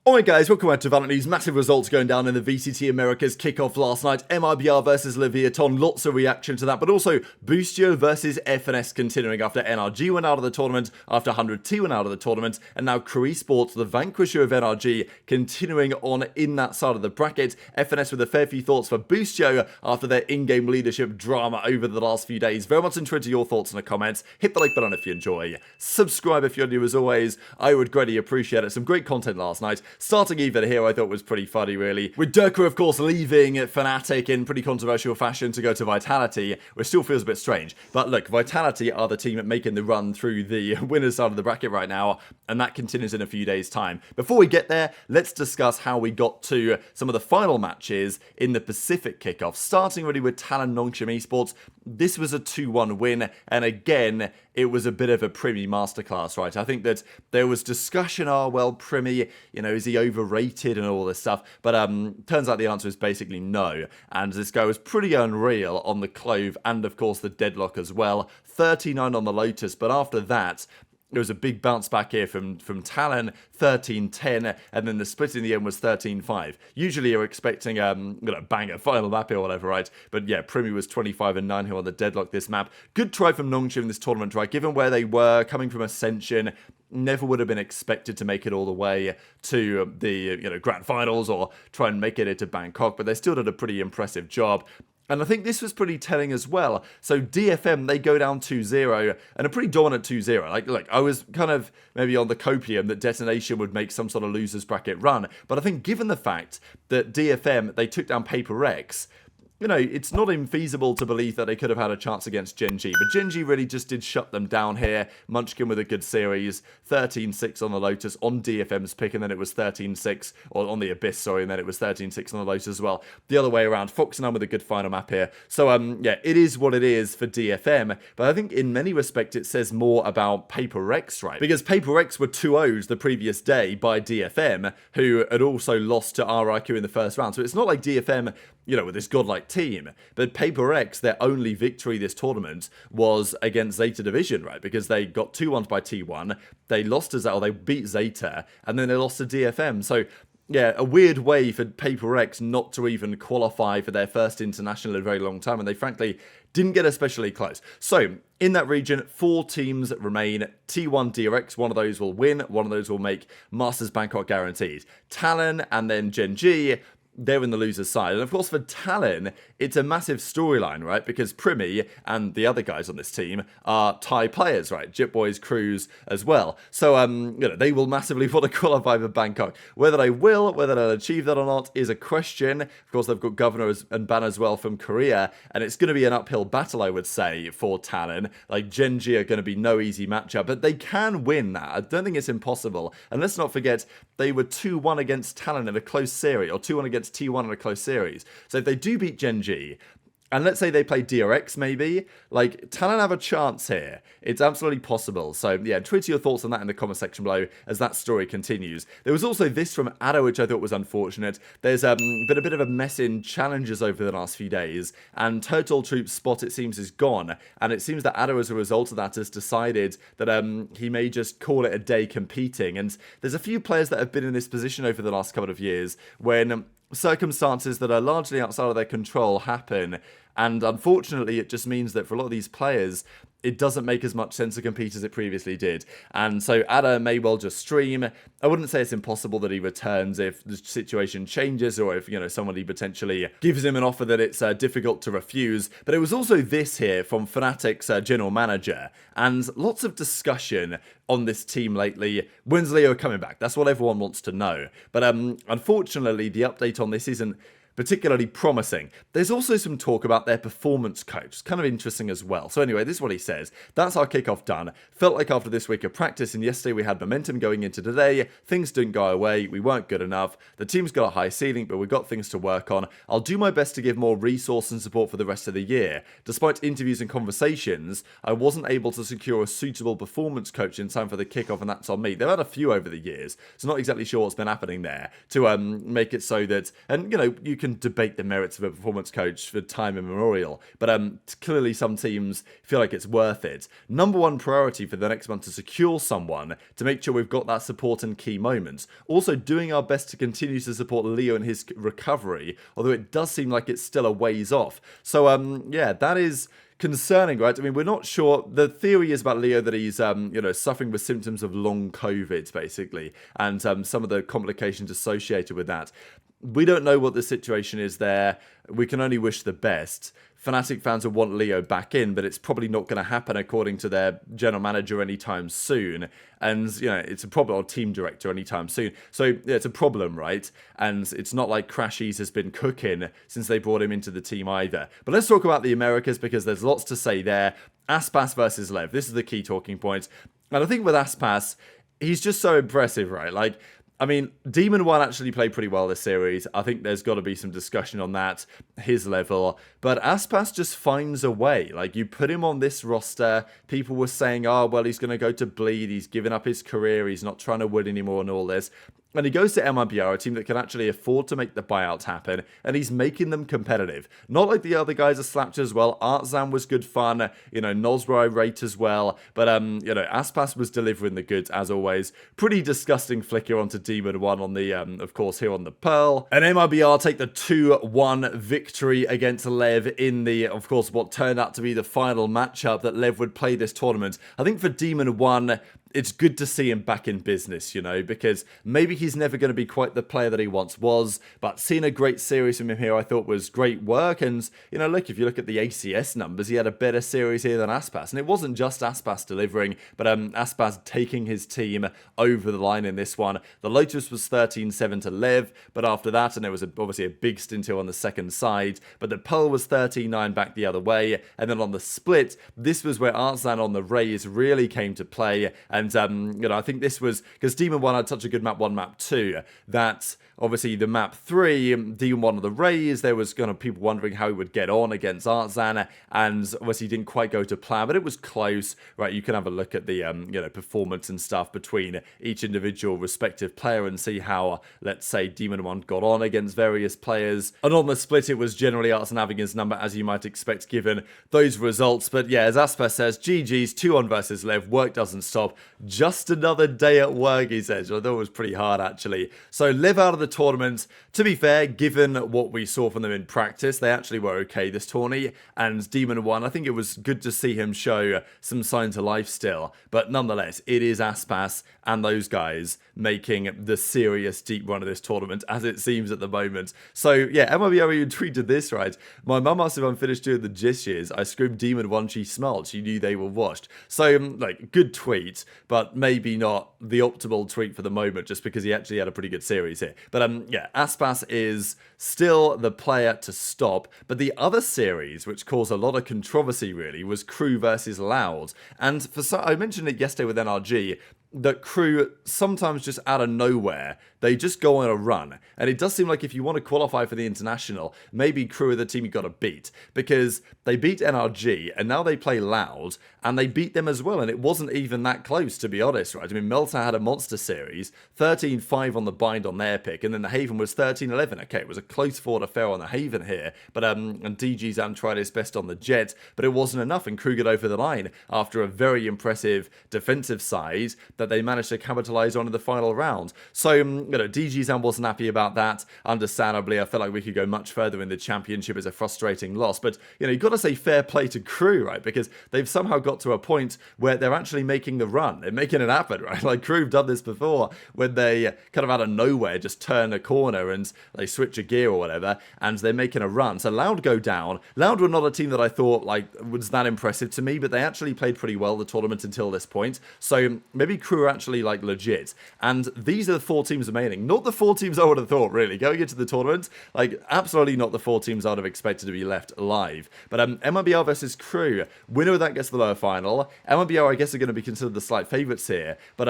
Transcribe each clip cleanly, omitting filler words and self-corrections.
Alright guys, welcome back to VALORANT News. Massive results going down in the VCT Americas kickoff last night. MIBR versus Leviathan, lots of reaction to that, but also Boostio versus FNS continuing after NRG went out of the tournament, after 100T went out of the tournament, and now Crew Esports, the vanquisher of NRG, continuing on in that side of the bracket. FNS with a fair few thoughts for Boostio after their in-game leadership drama over the last few days. Very much interested in your thoughts in the comments. Hit the like button if you enjoy. Subscribe if you're new as always. I would greatly appreciate it. Some great content last night. Starting even here, I thought was pretty funny, really. With Durka, of course, leaving Fnatic in pretty controversial fashion to go to Vitality, which still feels a bit strange. But look, Vitality are the team making the run through the winners side of the bracket right now, and that continues in a few days' time. Before we get there, let's discuss how we got to some of the final matches in the Pacific kickoff. Starting really with Talon Nongshim Esports. This was a 2-1 win, and again, it was a bit of a Primi masterclass, right? I think that there was discussion, well, Primi, is he overrated and all this stuff? But turns out the answer is basically no. And this guy was pretty unreal on the Clove and, of course, the Deadlock as well. 39 on the Lotus, but after that, there was a big bounce back here from Talon, 13-10, and then the split in the end was 13-5. Usually you're expecting banger final map here or whatever, right? But yeah, Primi was 25-9 here on the Deadlock this map. Good try from Nongshim in this tournament, right? Given where they were, coming from Ascension, never would have been expected to make it all the way to the grand finals or try and make it into Bangkok, but they still did a pretty impressive job. And I think this was pretty telling as well. So DFM, they go down 2-0, and a pretty dominant 2-0. Like, look, I was kind of maybe on the copium that Detonation would make some sort of losers bracket run. But I think given the fact that DFM, they took down Paper Rex, it's not infeasible to believe that they could have had a chance against Gen.G. But Gen.G really just did shut them down here. Munchkin with a good series. 13-6 on the Lotus on DFM's pick, and then it was 13-6, or on the Abyss, sorry, and then it was 13-6 on the Lotus as well. The other way around. Foxenham with a good final map here. So, yeah, it is what it is for DFM. But I think in many respects it says more about Paper Rex, right? Because Paper Rex were 2-0'd the previous day by DFM, who had also lost to RIQ in the first round. So it's not like DFM, with this godlike team. But Paper Rex, their only victory this tournament was against Zeta Division, right? Because they got 2-1 by T1, they lost to Zeta, or they beat Zeta, and then they lost to DFM. So, yeah, a weird way for Paper Rex not to even qualify for their first international in a very long time, and they frankly didn't get especially close. So, in that region, 4 teams remain. T1 DRX, one of those will win, one of those will make Masters Bangkok guaranteed. Talon and then Gen.G, they're in the loser's side. And of course, for Talon, it's a massive storyline, right? Because Primi and the other guys on this team are Thai players, right? Jip Boys, Crews as well. So, they will massively want to qualify for Bangkok. Whether they will, whether they'll achieve that or not, is a question. Of course, they've got Governor and Ban as well from Korea, and it's going to be an uphill battle, I would say, for Talon. Like, Gen.G are going to be no easy matchup, but they can win that. I don't think it's impossible. And let's not forget, they were 2-1 against Talon in a close series, or 2-1 against T1 in a close series. So if they do beat Gen.G, and let's say they play DRX maybe, like, Talon have a chance here. It's absolutely possible. So, yeah, tweet your thoughts on that in the comment section below as that story continues. There was also this from Addo, which I thought was unfortunate. There's been a bit of a mess in challenges over the last few days, and Turtle Troop's spot, it seems, is gone. And it seems that Addo, as a result of that, has decided that he may just call it a day competing. And there's a few players that have been in this position over the last couple of years when circumstances that are largely outside of their control happen, and unfortunately it just means that for a lot of these players it doesn't make as much sense to compete as it previously did. And so Ada may well just stream. I wouldn't say it's impossible that he returns if the situation changes, or if, somebody potentially gives him an offer that it's difficult to refuse. But it was also this here from Fnatic's general manager, and lots of discussion on this team lately. When's Leo coming back? That's what everyone wants to know. But unfortunately, the update on this isn't particularly promising. There's also some talk about their performance coach. Kind of interesting as well. So anyway, this is what he says. That's our kickoff done. Felt like after this week of practice and yesterday we had momentum going into today. Things didn't go our way. We weren't good enough. The team's got a high ceiling, but we've got things to work on. I'll do my best to give more resource and support for the rest of the year. Despite interviews and conversations, I wasn't able to secure a suitable performance coach in time for the kickoff, and that's on me. They've had a few over the years, so not exactly sure what's been happening there to make it so that, and you can can debate the merits of a performance coach for time immemorial, but clearly some teams feel like it's worth it. Number one priority for the next month to secure someone to make sure we've got that support in key moments. Also doing our best to continue to support Leo in his recovery, although it does seem like it's still a ways off. So yeah, that is concerning, right? I mean, we're not sure. The theory is about Leo that he's, suffering with symptoms of long COVID, basically, and some of the complications associated with that. We don't know what the situation is there. We can only wish the best. Fnatic fans will want Leo back in, but it's probably not going to happen according to their general manager anytime soon. And, it's a problem, or team director anytime soon. So, yeah, it's a problem, right? And it's not like Crashies has been cooking since they brought him into the team either. But let's talk about the Americas, because there's lots to say there. Aspas versus LEV. This is the key talking point. And I think with Aspas, he's just so impressive, right? Like, I mean, Demon 1 actually played pretty well this series. I think there's got to be some discussion on that, his level. But Aspas just finds a way. Like, you put him on this roster, people were saying, oh, well, he's going to go to Bleed, he's given up his career, he's not trying to win anymore and all this. And he goes to MIBR, a team that can actually afford to make the buyouts happen, and he's making them competitive. Not like the other guys are slapped as well. Artzan was good fun, Nozra I rate as well, but, Aspas was delivering the goods as always. Pretty disgusting flicker onto Demon 1 on the, of course, here on the Pearl. And MIBR take the 2-1 victory against LEV in the, of course, what turned out to be the final matchup that LEV would play this tournament. I think for Demon 1, it's good to see him back in business, because maybe he's never going to be quite the player that he once was, but seeing a great series from him here I thought was great work. And, look, if you look at the ACS numbers, he had a better series here than Aspas. And it wasn't just Aspas delivering, but Aspas taking his team over the line in this one. The Lotus was 13-7 to LEV, but after that, and there was obviously a big stint here on the second side, but the Pearl was 13-9 back the other way. And then on the split, this was where Artzan on the Rays really came to play. And, I think this was, because Demon 1 had such a good map 1, map 2, that obviously the map 3, Demon 1 of the Rays, there was kind of people wondering how he would get on against Artzan, and obviously he didn't quite go to plan, but it was close, right? You can have a look at the, performance and stuff between each individual respective player and see how, let's say, Demon 1 got on against various players. And on the split, it was generally Artzan having his number, as you might expect, given those results. But yeah, as Aspas says, GG's 2-1 versus LEV, work doesn't stop. Just another day at work, he says. I thought it was pretty hard, actually. So LEV out of the tournament. To be fair, given what we saw from them in practice, they actually were okay this tourney. And Demon 1, I think it was good to see him show some signs of life still. But nonetheless, it is Aspas and those guys making the serious deep run of this tournament, as it seems at the moment. So yeah, MIBR even tweeted this, right? My mum asked if I'm finished doing the dishes. I screamed Demon 1, she smiled. She knew they were washed. So, good tweet, but maybe not the optimal tweet for the moment, just because he actually had a pretty good series here. But yeah, Aspas is still the player to stop. But the other series, which caused a lot of controversy really, was Crew versus Loud. And I mentioned it yesterday with NRG, that Crew sometimes just out of nowhere, they just go on a run. And it does seem like if you want to qualify for the international, maybe Crew are the team you got to beat, because they beat NRG and now they play Loud and they beat them as well. And it wasn't even that close, to be honest, right? I mean, Melta had a monster series, 13-5 on the bind on their pick, and then the Haven was 13-11. Okay, it was a close fought affair on the Haven here, but and DG's tried his best on the Jet, but it wasn't enough, and Crew got over the line after a very impressive defensive side that they managed to capitalize on in the final round. So, DG Zan wasn't happy about that. Understandably, I felt like we could go much further in the championship. As a frustrating loss. But, you've got to say fair play to Crew, right? Because they've somehow got to a point where they're actually making the run. They're making it happen, right? Like Crew have done this before, when they kind of out of nowhere just turn a corner and they switch a gear or whatever, and they're making a run. So Loud go down. Loud were not a team that I thought was that impressive to me, but they actually played pretty well the tournament until this point. So maybe Crew are actually legit. And these are the 4 teams remaining. Not the 4 teams I would have thought, really, going into the tournament. Absolutely not the 4 teams I would have expected to be left alive. But MIBR versus Crew, winner of that gets the lower final. MIBR, I guess, are going to be considered the slight favourites here, but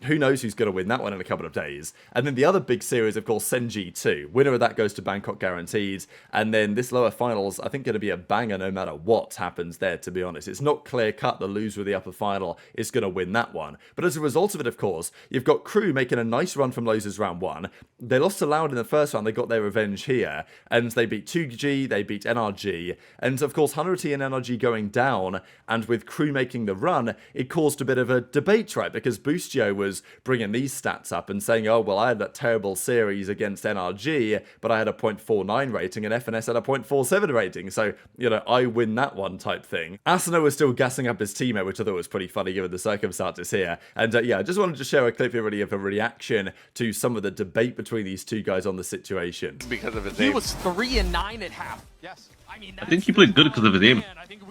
who knows who's going to win that one in a couple of days. And then the other big series, of course, Gen.G 2. Winner of that goes to Bangkok guaranteed. And then this lower finals, I think, going to be a banger no matter what happens there, to be honest. It's not clear cut the loser of the upper final is going to win that one. But as a result of it, of course, you've got Crew making a nice run from lows loses round 1. They lost to Loud in the first round, they got their revenge here, and they beat 2G, they beat NRG, and of course 100T and NRG going down, and with Crew making the run, it caused a bit of a debate, right, because Boostio was bringing these stats up and saying, oh, well, I had that terrible series against NRG, but I had a 0.49 rating, and FNS had a 0.47 rating, so, you know, I win that one type thing. Asuna was still gassing up his teammate, which I thought was pretty funny given the circumstances here, and yeah, I just wanted to share a clip here really of a reaction to some of the debate between these two guys on the situation. Because of his He aim. was 3 and 9 at half. Yes. I think he played good because of his aim.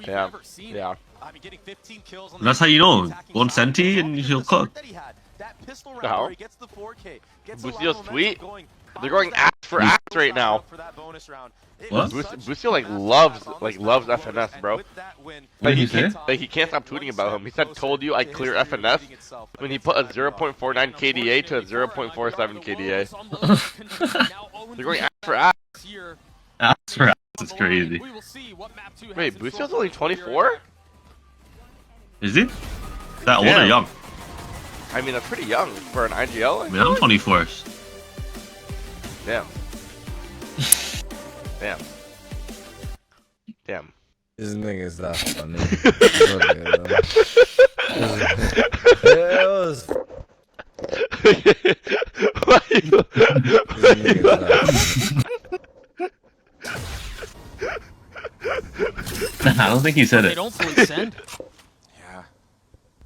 Yeah. Yeah. And that's how you know. One centi and he'll cook. How? Boostio's sweet. They're going ass for ass right now. What? Boostio like loves FNS, bro. What did he say? Like he can't stop tweeting about him. He said, "Told you I clear FNS." When he put a 0.49 KDA to a 0.47 KDA. They're going ass for ass. Ass for ass is crazy. Wait, Boostio's only 24? Is he? That old or young? I mean, that's pretty young for an IGL. I mean, I'm 24. Damn. Damn. Damn. This nigga's not funny. It was. I don't think he said They it. don't fully send. Yeah.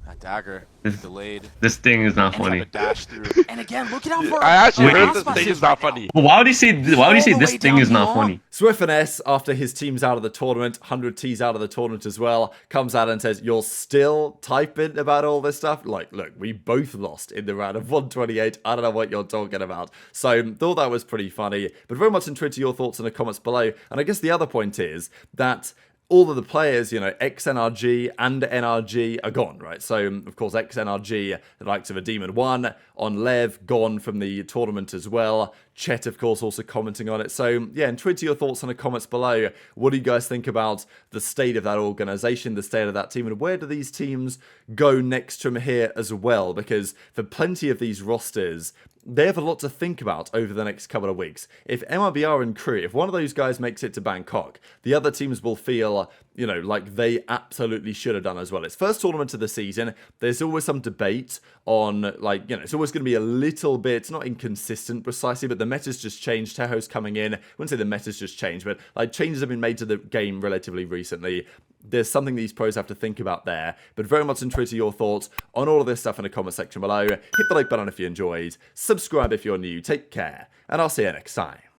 That dagger delayed. This thing is not Have funny. a dash through. And again, look it out for I actually heard Aspas this thing is is not right now. funny. But why would he say this way thing down is not below. funny? So FNS, after his team's out of the tournament, 100T's out of the tournament as well, comes out and says, you're still typing about all this stuff? Like, look, we both lost in the round of 128. I don't know what you're talking about. So, thought that was pretty funny, but very much intrigued to your thoughts in the comments below. And I guess the other point is that all of the players, you know, ex-NRG and NRG are gone, right? So, of course, ex-NRG, the likes of a Demon 1, on LEV, gone from the tournament as well. Chet, of course, also commenting on it. So, yeah, and tweet your thoughts in the comments below. What do you guys think about the state of that organization, the state of that team, and where do these teams go next from here as well? Because for plenty of these rosters, they have a lot to think about over the next couple of weeks. If MRBR and Crew, if one of those guys makes it to Bangkok, the other teams will feel, you know, like they absolutely should have done as well. It's first tournament of the season. There's always some debate on, like, you know, it's always going to be a little bit, not inconsistent precisely, but the meta's just changed. Teho's coming in. I wouldn't say the meta's just changed, but like changes have been made to the game relatively recently. There's something these pros have to think about there, but very much intrigued to your thoughts on all of this stuff in the comment section below. Hit the like button if you enjoyed, subscribe if you're new, take care, and I'll see you next time.